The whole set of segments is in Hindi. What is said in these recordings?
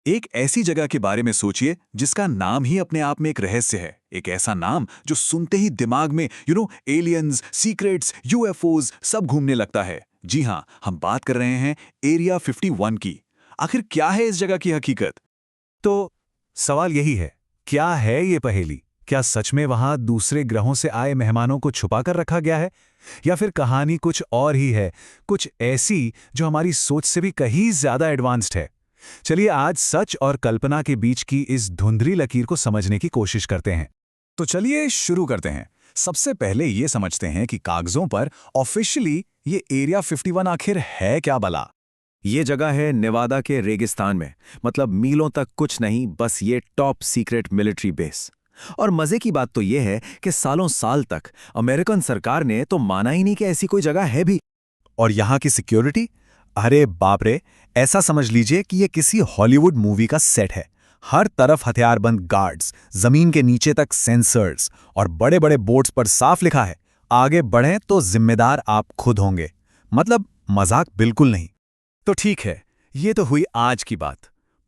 एक ऐसी जगह के बारे में सोचिए जिसका नाम ही अपने आप में एक रहस्य है। एक ऐसा नाम जो सुनते ही दिमाग में एलियंस, सीक्रेट्स, यूएफओज सब घूमने लगता है। जी हाँ, हम बात कर रहे हैं एरिया 51 की। आखिर क्या है इस जगह की हकीकत? तो सवाल यही है, क्या है ये पहेली? क्या सच में वहां दूसरे ग्रहों से आए मेहमानों को छुपा कर रखा गया है, या फिर कहानी कुछ और ही है, कुछ ऐसी जो हमारी सोच से भी कहीं ज्यादा एडवांस्ड है? चलिए आज सच और कल्पना के बीच की इस धुंधली लकीर को समझने की कोशिश करते हैं। तो चलिए शुरू करते हैं। सबसे पहले ये समझते हैं कि कागजों पर ऑफिशियली ये एरिया 51 आखिर है क्या भला। ये जगह है नेवादा के रेगिस्तान में, मतलब मीलों तक कुछ नहीं, बस ये टॉप सीक्रेट मिलिट्री बेस। और मजे की बात तो ये है कि सालों साल तक अमेरिकन सरकार ने तो माना ही नहीं कि ऐसी कोई जगह है भी। और यहाँ की सिक्योरिटी, अरे बाप रे, ऐसा समझ लीजिए कि ये किसी हॉलीवुड मूवी का सेट है। हर तरफ हथियारबंद गार्ड्स, जमीन के नीचे तक सेंसर्स, और बड़े बड़े बोर्ड्स पर साफ लिखा है, आगे बढ़ें तो जिम्मेदार आप खुद होंगे। मतलब मजाक बिल्कुल नहीं। तो ठीक है, ये तो हुई आज की बात।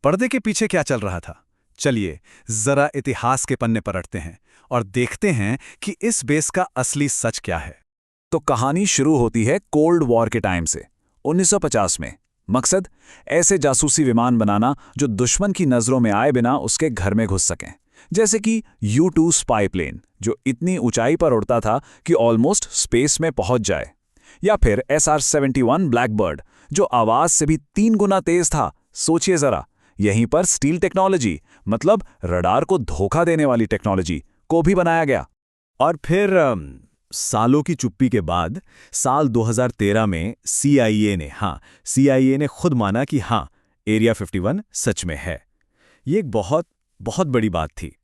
पर्दे के पीछे क्या चल रहा था? चलिए जरा इतिहास के पन्ने पलटते हैं और देखते हैं कि इस बेस का असली सच क्या है। तो कहानी शुरू होती है कोल्ड वॉर के टाइम से, 1950 में। मकसद ऐसे जासूसी विमान बनाना जो दुश्मन की नजरों में आए बिना उसके घर में घुस सकें। जैसे कि U-2 स्पाई प्लेन जो इतनी ऊंचाई पर उड़ता था कि ऑलमोस्ट स्पेस में पहुंच जाए, या फिर SR-71 ब्लैकबर्ड जो आवाज से भी 3 गुना तेज था। सोचिए जरा, यहीं पर स्टील टेक्नोलॉजी, मतलब रडार को धोखा देने वाली टेक्नोलॉजी को भी बनाया गया। और फिर सालों की चुप्पी के बाद साल 2013 में CIA ने खुद माना कि हाँ, एरिया 51 सच में है। ये एक बहुत बहुत बड़ी बात थी।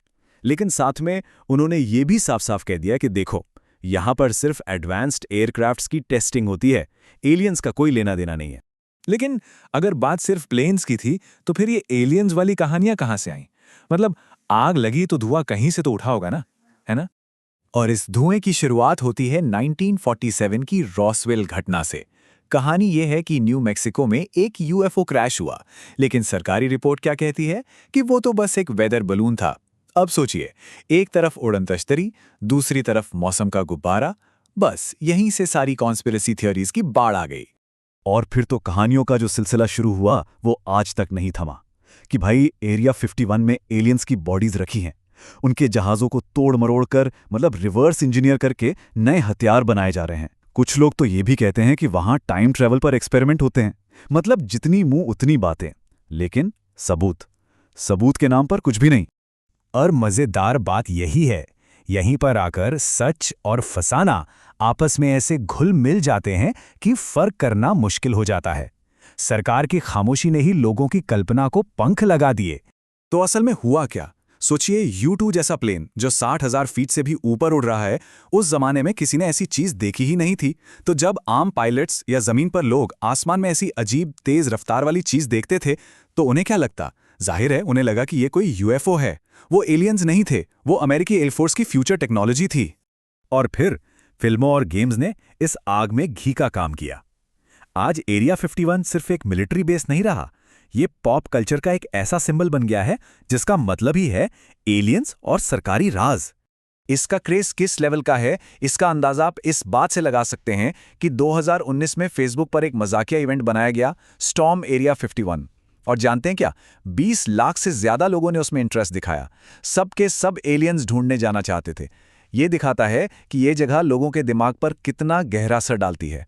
लेकिन साथ में उन्होंने ये भी साफ साफ कह दिया कि देखो, यहाँ पर सिर्फ एडवांस्ड एयरक्राफ्ट्स की टेस्टिंग होती है, एलियंस का कोई लेना देना नहीं है। लेकिन अगर बात सिर्फ प्लेन्स की थी, तो फिर ये एलियंस वाली कहानियां कहाँ से आईं? मतलब आग लगी तो धुआं कहीं से तो उठा होगा ना, है ना? और इस धुएं की शुरुआत होती है 1947 की रॉसवेल घटना से। कहानी यह है कि न्यू मैक्सिको में एक यूएफओ क्रैश हुआ, लेकिन सरकारी रिपोर्ट क्या कहती है कि वो तो बस एक वेदर बलून था। अब सोचिए, एक तरफ उड़न तश्तरी, दूसरी तरफ मौसम का गुब्बारा। बस यहीं से सारी कॉन्स्पिरेसी थियोरीज की बाढ़ आ गई। और फिर तो कहानियों का जो सिलसिला शुरू हुआ वो आज तक नहीं थमा कि भाई एरिया 51 में एलियंस की बॉडीज रखी हैं। उनके जहाज़ों को तोड़ मरोड़ कर, मतलब रिवर्स इंजीनियर करके नए हथियार बनाए जा रहे हैं। कुछ लोग तो ये भी कहते हैं कि वहां टाइम ट्रैवल पर एक्सपेरिमेंट होते हैं। मतलब जितनी मुंह उतनी बातें, लेकिन सबूत के नाम पर कुछ भी नहीं। और मजेदार बात यही है, यहीं पर आकर सच और फसाना आपस में ऐसे घुल मिल जाते हैं कि फर्क करना मुश्किल हो जाता है। सरकार की खामोशी ने ही लोगों की कल्पना को पंख लगा दिए। तो असल में हुआ क्या? सोचिए, U-2 जैसा प्लेन जो 60,000 फीट से भी ऊपर उड़ रहा है, उस जमाने में किसी ने ऐसी चीज देखी ही नहीं थी। तो जब आम पायलट्स या जमीन पर लोग आसमान में ऐसी अजीब तेज रफ्तार वाली चीज देखते थे, तो उन्हें क्या लगता? जाहिर है, उन्हें लगा कि ये कोई यूएफओ है। वो एलियंस नहीं थे, वो अमेरिकी एयरफोर्स की फ्यूचर टेक्नोलॉजी थी। और फिर फिल्मों और गेम्स ने इस आग में घी का काम किया। आज एरिया 51 सिर्फ एक मिलिट्री बेस नहीं रहा, ये पॉप कल्चर का एक ऐसा सिंबल बन गया है जिसका मतलब ही है एलियंस और सरकारी राज। इसका क्रेज किस लेवल का है, इसका अंदाजा आप इस बात से लगा सकते हैं कि 2019 में फेसबुक पर एक मजाकिया इवेंट बनाया गया, स्टॉर्म एरिया 51। और जानते हैं क्या, 20 लाख से ज्यादा लोगों ने उसमें इंटरेस्ट दिखाया। सब के सब एलियंस ढूंढने जाना चाहते थे। ये दिखाता है कि ये जगह लोगों के दिमाग पर कितना गहरा असर डालती है।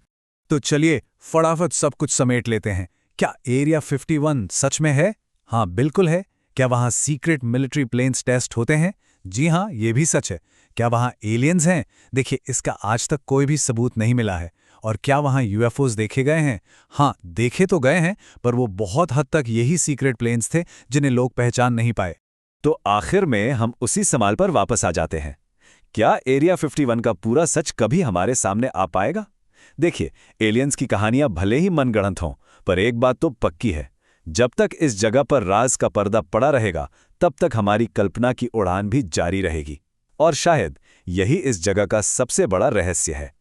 तो चलिए फटाफट सब कुछ समेट लेते हैं। क्या एरिया 51 सच में है? हाँ, बिल्कुल है। क्या वहां सीक्रेट मिलिट्री प्लेन्स टेस्ट होते हैं? जी हाँ, ये भी सच है। क्या वहां एलियंस हैं? देखिए, इसका आज तक कोई भी सबूत नहीं मिला है। और क्या वहां यूएफओज देखे गए हैं? हाँ, देखे तो गए हैं, पर वो बहुत हद तक यही सीक्रेट प्लेन्स थे जिन्हें लोग पहचान नहीं पाए। तो आखिर में हम उसी सवाल पर वापस आ जाते हैं, क्या एरिया 51 का पूरा सच कभी हमारे सामने आ पाएगा? देखिए, एलियंस की कहानियां भले ही मनगढ़ंत हों, पर एक बात तो पक्की है, जब तक इस जगह पर राज का पर्दा पड़ा रहेगा, तब तक हमारी कल्पना की उड़ान भी जारी रहेगी। और शायद यही इस जगह का सबसे बड़ा रहस्य है।